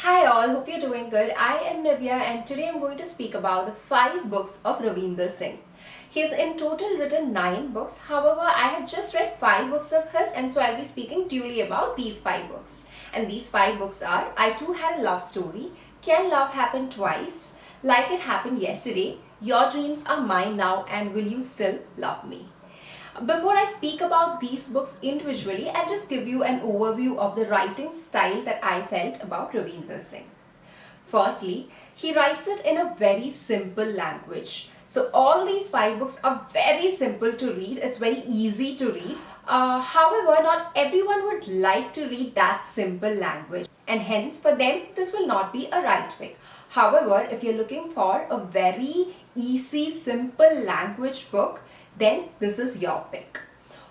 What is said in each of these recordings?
Hi all, hope you're doing good. I am Nivya and today I'm going to speak about the 5 books of Ravinder Singh. He has in total written 9 books. However, I have just read 5 books of his and so I'll be speaking duly about these 5 books. And these 5 books are I Too Had a Love Story, Can Love Happen Twice, Like It Happened Yesterday, Your Dreams Are Mine Now and Will You Still Love Me? Before I speak about these books individually, I'll just give you an overview of the writing style that I felt about Ravinder Singh. Firstly, he writes it in a very simple language. So all these 5 books are very simple to read. It's very easy to read. However, not everyone would like to read that simple language. And hence, for them, this will not be a right pick. However, if you're looking for a very easy, simple language book, then this is your pick.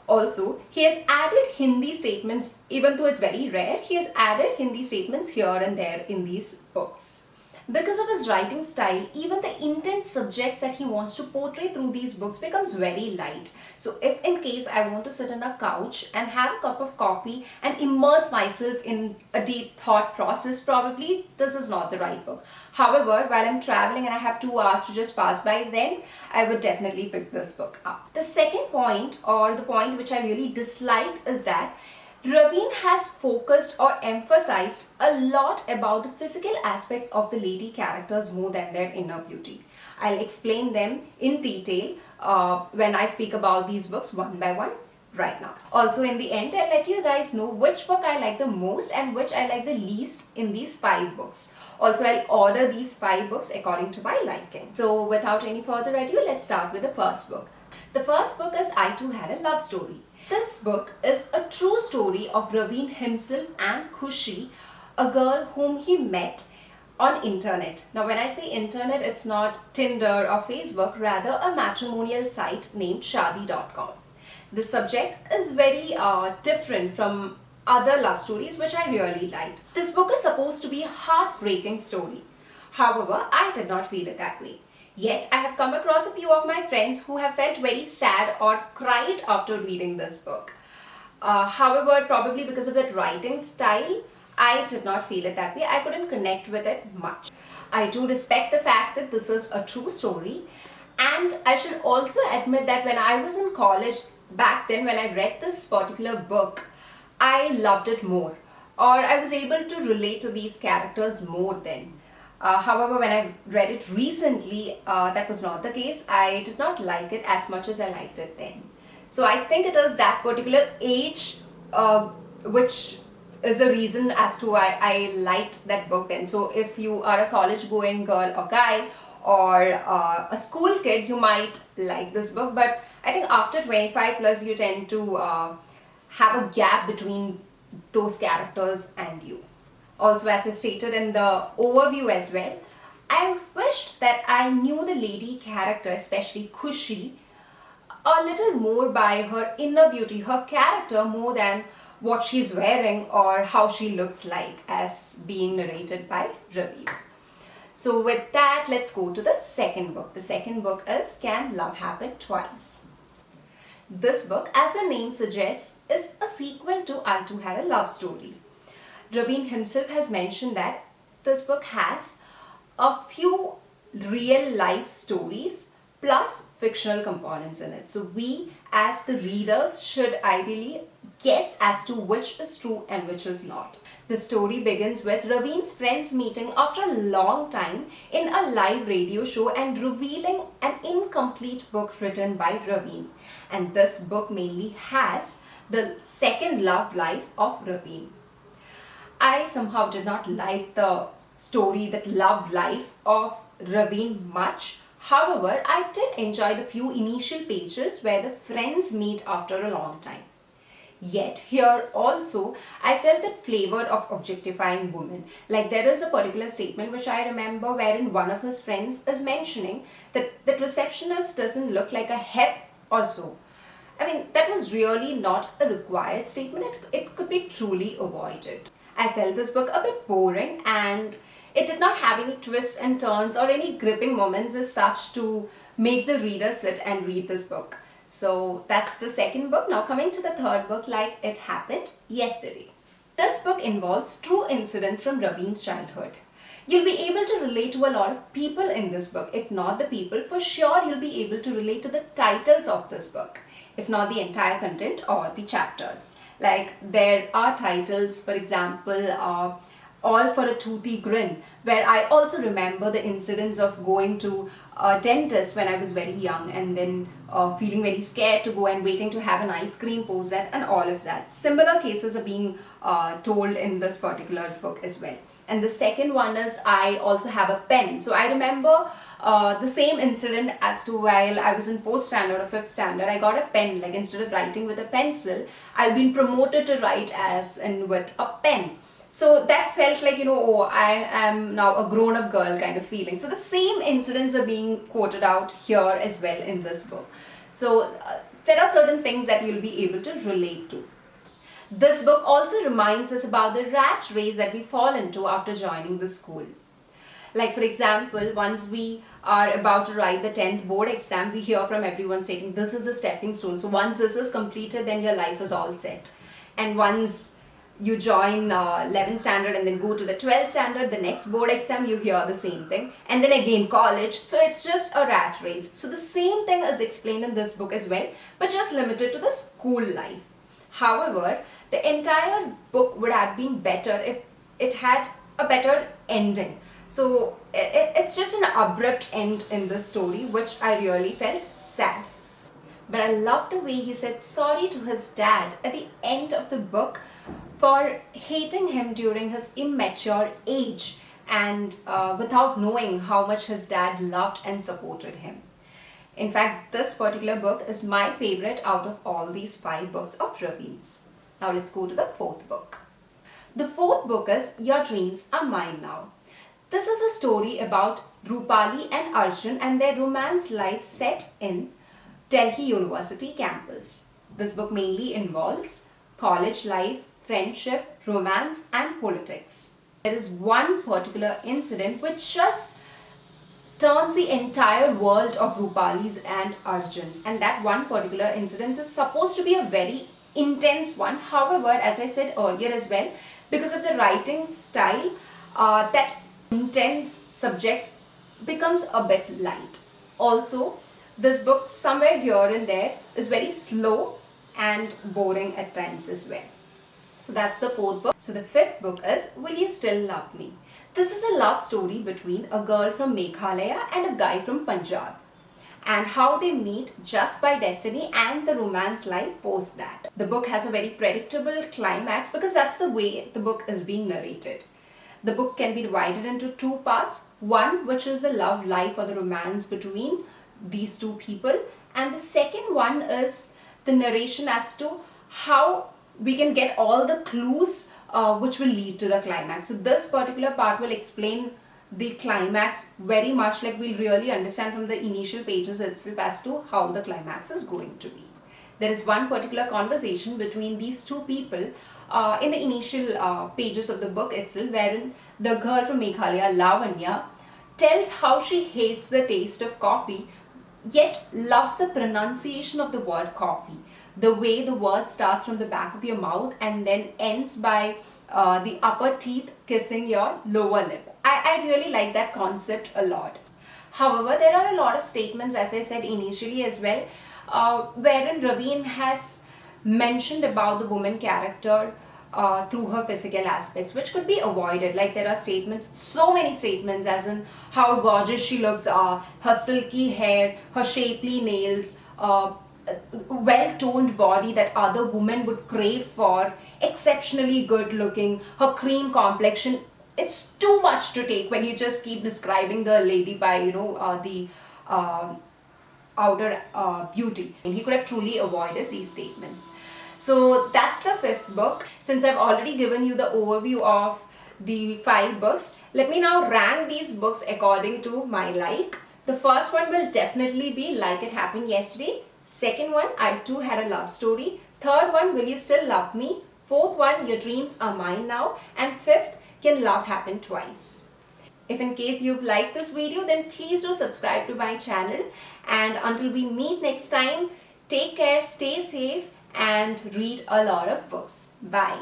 Also, he has added Hindi statements, even though it's very rare, he has added Hindi statements here and there in these books. Because of his writing style, even the intense subjects that he wants to portray through these books becomes very light. So if in case I want to sit on a couch and have a cup of coffee and immerse myself in a deep thought process, probably this is not the right book. However, while I'm traveling and I have 2 hours to just pass by, then I would definitely pick this book up. The second point, or the point which I really disliked, is that Raveen has focused or emphasized a lot about the physical aspects of the lady characters more than their inner beauty. I'll explain them in detail when I speak about these books one by one right now. Also, in the end, I'll let you guys know which book I like the most and which I like the least in these 5 books. Also, I'll order these 5 books according to my liking. So, without any further ado, let's start with the first book. The first book is I Too Had a Love Story. This book is a true story of Raveen himself and Khushi, a girl whom he met on internet. Now when I say internet, it's not Tinder or Facebook, rather a matrimonial site named Shadi.com. The subject is very different from other love stories which I really liked. This book is supposed to be a heartbreaking story. However, I did not feel it that way. Yet, I have come across a few of my friends who have felt very sad or cried after reading this book. However, probably because of that writing style, I did not feel it that way. I couldn't connect with it much. I do respect the fact that this is a true story, and I should also admit that when I was in college, back then when I read this particular book, I loved it more, or I was able to relate to these characters more then. However, when I read it recently, that was not the case. I did not like it as much as I liked it then. So I think it is that particular age which is a reason as to why I liked that book then. So if you are a college going girl or guy or a school kid, you might like this book. But I think after 25 plus, you tend to have a gap between those characters and you. Also, as I stated in the overview as well, I wished that I knew the lady character, especially Khushi, a little more by her inner beauty, her character, more than what she's wearing or how she looks like, as being narrated by Ravi. So with that, let's go to the second book. The second book is Can Love Happen Twice? This book, as the name suggests, is a sequel to I Too Had a Love Story. Raveen himself has mentioned that this book has a few real life stories plus fictional components in it. So we as the readers should ideally guess as to which is true and which is not. The story begins with Raveen's friends meeting after a long time in a live radio show and revealing an incomplete book written by Raveen. And this book mainly has the second love life of Raveen. I somehow did not like the story, that love life of Raveen much. However, I did enjoy the few initial pages where the friends meet after a long time. Yet here also, I felt that flavor of objectifying women. Like there is a particular statement which I remember wherein one of his friends is mentioning that the receptionist doesn't look like a hep or so. I mean, that was really not a required statement. It could be truly avoided. I felt this book a bit boring and it did not have any twists and turns or any gripping moments as such to make the reader sit and read this book. So that's the second book. Now coming to the third book, Like It Happened Yesterday. This book involves true incidents from Ravi's childhood. You'll be able to relate to a lot of people in this book. If not the people, for sure you'll be able to relate to the titles of this book, if not the entire content or the chapters. Like there are titles, for example, All for a Toothy Grin, where I also remember the incidents of going to a dentist when I was very young and then feeling very scared to go and waiting to have an ice cream post that and all of that. Similar cases are being told in this particular book as well. And the second one is I also have a pen. So I remember the same incident as to while I was in 4th standard or 5th standard, I got a pen. Like instead of writing with a pencil, I've been promoted to write as in with a pen. So that felt like, oh, I am now a grown-up girl kind of feeling. So the same incidents are being quoted out here as well in this book. So there are certain things that you'll be able to relate to. This book also reminds us about the rat race that we fall into after joining the school. Like for example, once we are about to write the 10th board exam, we hear from everyone saying this is a stepping stone. So once this is completed, then your life is all set. And once you join 11th standard and then go to the 12th standard, the next board exam, you hear the same thing. And then again college. So it's just a rat race. So the same thing is explained in this book as well, but just limited to the school life. However, the entire book would have been better if it had a better ending. So it's just an abrupt end in the story, which I really felt sad. But I love the way he said sorry to his dad at the end of the book for hating him during his immature age and without knowing how much his dad loved and supported him. In fact, this particular book is my favorite out of all these 5 books of Ravi's. Now let's go to the 4th book. The 4th book is Your Dreams Are Mine Now. This is a story about Rupali and Arjun and their romance life set in Delhi University campus. This book mainly involves college life, friendship, romance and politics. There is one particular incident which just turns the entire world of Rupali's and Arjun's, and that one particular incident is supposed to be a very intense one. However, as I said earlier as well, because of the writing style, that intense subject becomes a bit light. Also, this book somewhere here and there is very slow and boring at times as well. So that's the 4th book. So the 5th book is Will You Still Love Me? This is a love story between a girl from Meghalaya and a guy from Punjab, and how they meet just by destiny and the romance life post that. The book has a very predictable climax because that's the way the book is being narrated. The book can be divided into 2 parts. One which is the love life or the romance between these 2 people, and the second one is the narration as to how we can get all the clues which will lead to the climax. So this particular part will explain the climax very much, like we'll really understand from the initial pages itself as to how the climax is going to be. There is one particular conversation between these 2 people in the initial pages of the book itself, wherein the girl from Meghalaya, Lavanya, tells how she hates the taste of coffee yet loves the pronunciation of the word coffee. The way the word starts from the back of your mouth and then ends by the upper teeth kissing your lower lip. I really like that concept a lot. However, there are a lot of statements, as I said initially as well, wherein Ravin has mentioned about the woman character through her physical aspects, which could be avoided. Like there are statements, so many statements, as in how gorgeous she looks, her silky hair, her shapely nails, well-toned body that other women would crave for, exceptionally good looking, her cream complexion. It's too much to take when you just keep describing the lady by, the outer beauty. And he could have truly avoided these statements. So that's the 5th book. Since I've already given you the overview of the 5 books, let me now rank these books according to my like. The first one will definitely be Like It Happened Yesterday. Second one, I Too Had a Love Story. Third one, Will You Still Love Me? Fourth one, Your Dreams Are Mine Now. And 5th, Can Love Happen Twice? If in case you've liked this video, then please do subscribe to my channel. And until we meet next time, take care, stay safe and read a lot of books. Bye.